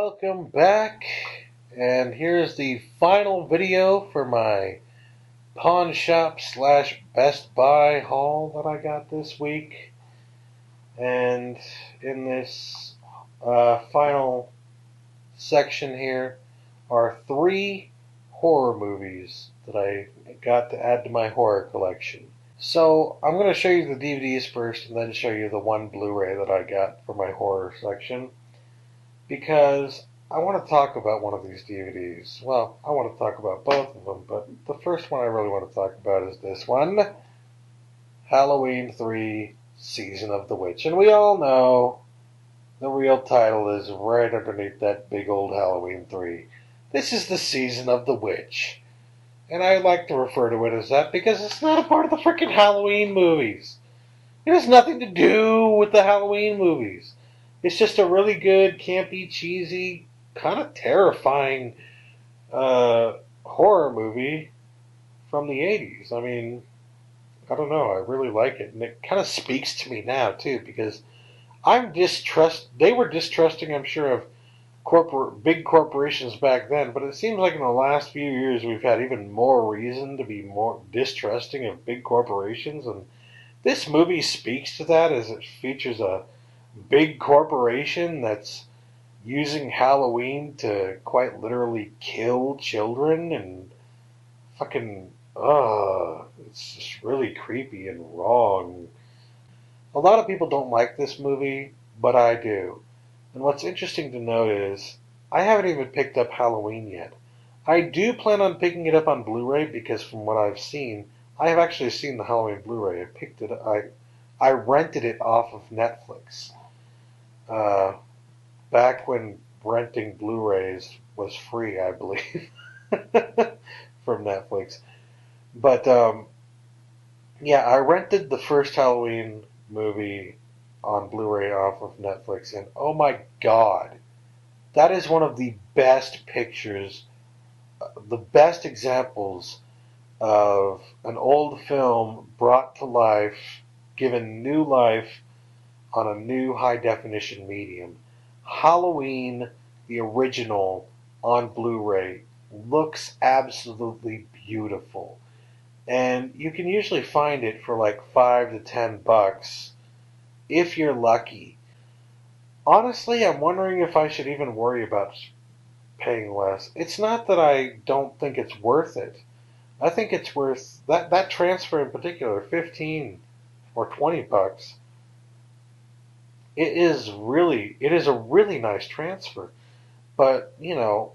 Welcome back, and here's the final video for my pawn shop slash Best Buy haul that I got this week. And in this final section here are 3 horror movies that I got to add to my horror collection. So I'm going to show you the DVDs first and then show you the one Blu-ray that I got for my horror section, because I want to talk about one of these DVDs. Well, I want to talk about both of them, but the first one I really want to talk about is this one, Halloween 3 Season of the Witch. And we all know the real title is right underneath that big old Halloween 3. This is the Season of the Witch. And I like to refer to it as that because it's not a part of the frickin' Halloween movies. It has nothing to do with the Halloween movies. It's just a really good, campy, cheesy, kind of terrifying horror movie from the 80s. I mean, I don't know. I really like it. And it kind of speaks to me now, too, because they were distrusting, I'm sure, of big corporations back then, but it seems like in the last few years we've had even more reason to be more distrusting of big corporations, and this movie speaks to that as it features a big corporation that's using Halloween to quite literally kill children and fucking, it's just really creepy and wrong. A lot of people don't like this movie, but I do. And what's interesting to note is, I haven't even picked up Halloween yet. I do plan on picking it up on Blu-ray because from what I've seen, I have actually seen the Halloween Blu-ray. I rented it off of Netflix. Back when renting Blu-rays was free, I believe, from Netflix. But yeah, I rented the first Halloween movie on Blu-ray off of Netflix, and oh my God, that is one of the best pictures, the best examples of an old film brought to life, given new life on a new high-definition medium. Halloween, the original, on Blu-ray, looks absolutely beautiful. And you can usually find it for like $5 to $10 if you're lucky. Honestly, I'm wondering if I should even worry about paying less. It's not that I don't think it's worth it. I think it's worth that transfer in particular, 15 or $20. It is a really nice transfer. But, you know,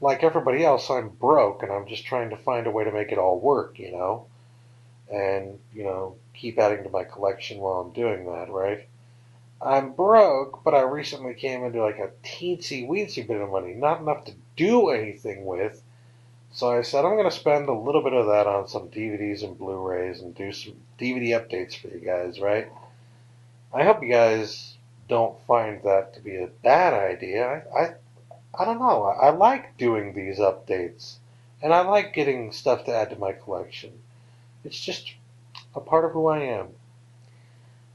like everybody else, I'm broke and I'm just trying to find a way to make it all work, you know? And, you know, keep adding to my collection while I'm doing that, right? I'm broke, but I recently came into like a teensy weensy bit of money, not enough to do anything with. So I said I'm going to spend a little bit of that on some DVDs and Blu-rays and do some DVD updates for you guys, right? I hope you guys don't find that to be a bad idea. I don't know. I like doing these updates, and I like getting stuff to add to my collection. It's just a part of who I am.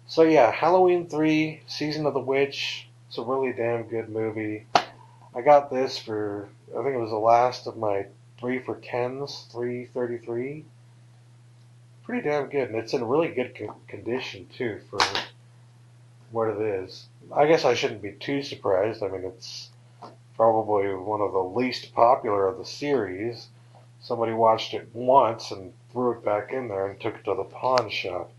So yeah, Halloween 3, Season of the Witch. It's a really damn good movie. I got this for, I think it was the last of my 3 for 10s, 333. Pretty damn good, and it's in really good condition too for what it is. I guess I shouldn't be too surprised. I mean, it's probably one of the least popular of the series. Somebody watched it once and threw it back in there and took it to the pawn shop.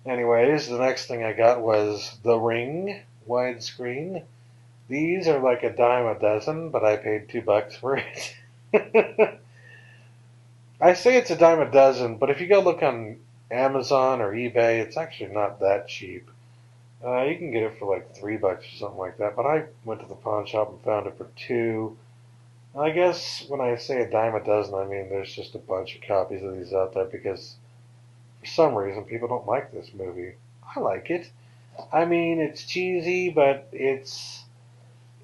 Anyways, the next thing I got was The Ring, widescreen. These are like a dime a dozen, but I paid $2 for it. I say it's a dime a dozen, but if you go look on Amazon or eBay, it's actually not that cheap. You can get it for like $3 or something like that, but I went to the pawn shop and found it for $2. I guess when I say a dime a dozen, I mean there's just a bunch of copies of these out there because for some reason people don't like this movie. I like it. I mean, it's cheesy, but it's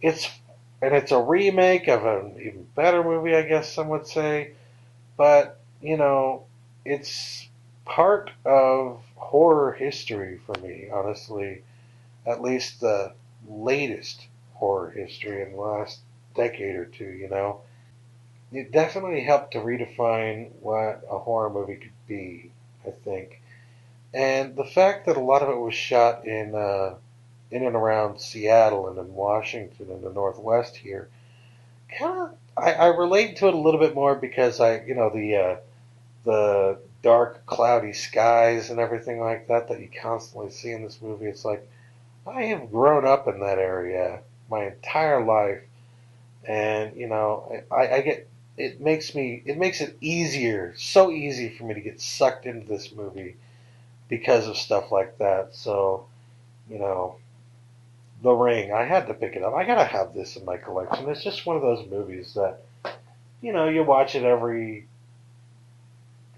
a remake of an even better movie, I guess some would say. But, you know, it's part of horror history for me, honestly. At least the latest horror history in the last decade or two, you know. It definitely helped to redefine what a horror movie could be, I think. And the fact that a lot of it was shot in and around Seattle and in Washington in the Northwest here, kind of, I relate to it a little bit more because the dark, cloudy skies and everything like that that you constantly see in this movie. It's like I have grown up in that area my entire life, and I get it makes it easier, so easy for me to get sucked into this movie because of stuff like that. So you know, The Ring, I had to pick it up. I gotta have this in my collection. It's just one of those movies that you watch it every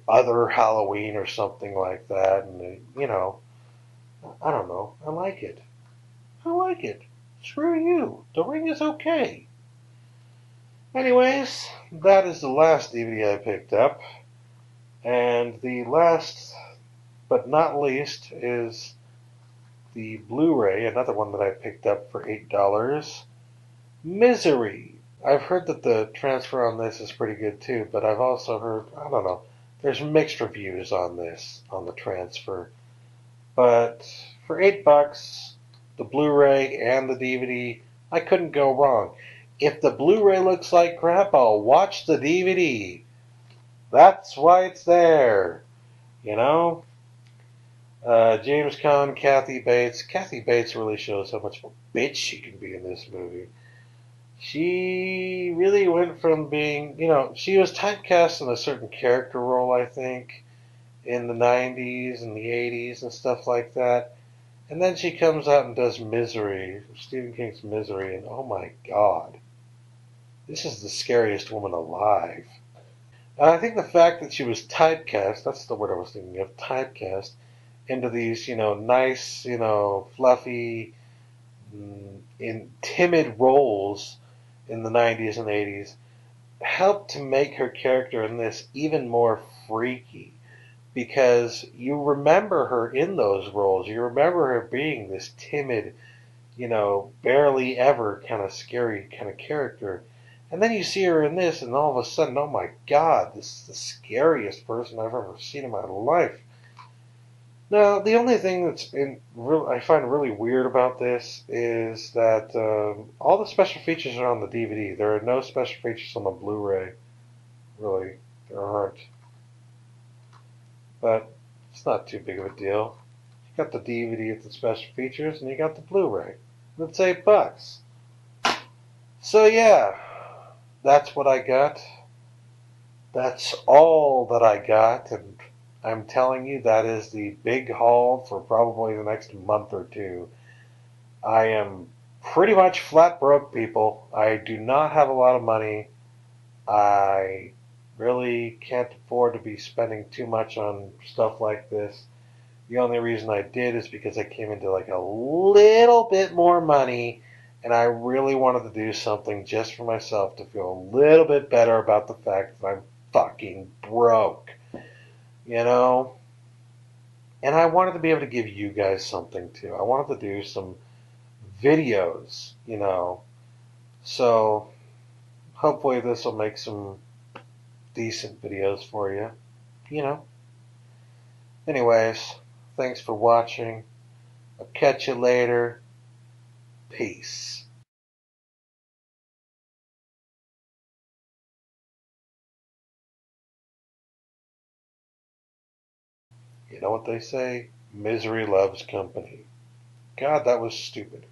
other Halloween or something like that, and I don't know. I like it. I like it. Screw you. The Ring is okay. Anyways, that is the last DVD I picked up. And the last but not least is the Blu-ray, another one that I picked up for $8. Misery. I've heard that the transfer on this is pretty good too, but I've also heard, I don't know, there's mixed reviews on this, on the transfer. But for $8, the Blu-ray and the DVD, I couldn't go wrong. If the Blu-ray looks like crap, I'll watch the DVD. That's why it's there. You know? James Caan, Kathy Bates. Kathy Bates really shows how much of a bitch she can be in this movie. She really went from being, she was typecast in a certain character role, I think, in the 90s and the 80s and stuff like that. And then she comes out and does Misery, Stephen King's Misery, and oh my God, this is the scariest woman alive. And I think the fact that she was typecast, that's the word I was thinking of, typecast, into these, nice, fluffy, in timid roles in the 90s and 80s, helped to make her character in this even more freaky. Because you remember her in those roles. You remember her being this timid, barely ever kind of scary kind of character. And then you see her in this, and all of a sudden, oh my God, this is the scariest person I've ever seen in my life. Now, the only thing I find really weird about this is that all the special features are on the DVD. There are no special features on the Blu-ray. Really, there aren't. But it's not too big of a deal. You got the DVD with the special features, and you got the Blu-ray. It's $8. So yeah, that's what I got. That's all that I got, and I'm telling you that is the big haul for probably the next month or two. I am pretty much flat broke, people. I do not have a lot of money. I really can't afford to be spending too much on stuff like this. The only reason I did is because I came into like a little bit more money, and I really wanted to do something just for myself to feel a little bit better about the fact that I'm fucking broke. You know? And I wanted to be able to give you guys something too. I wanted to do some videos, So hopefully this will make some decent videos for you, you know. Anyways, thanks for watching. I'll catch you later. Peace. You know what they say? Misery loves company. God, that was stupid.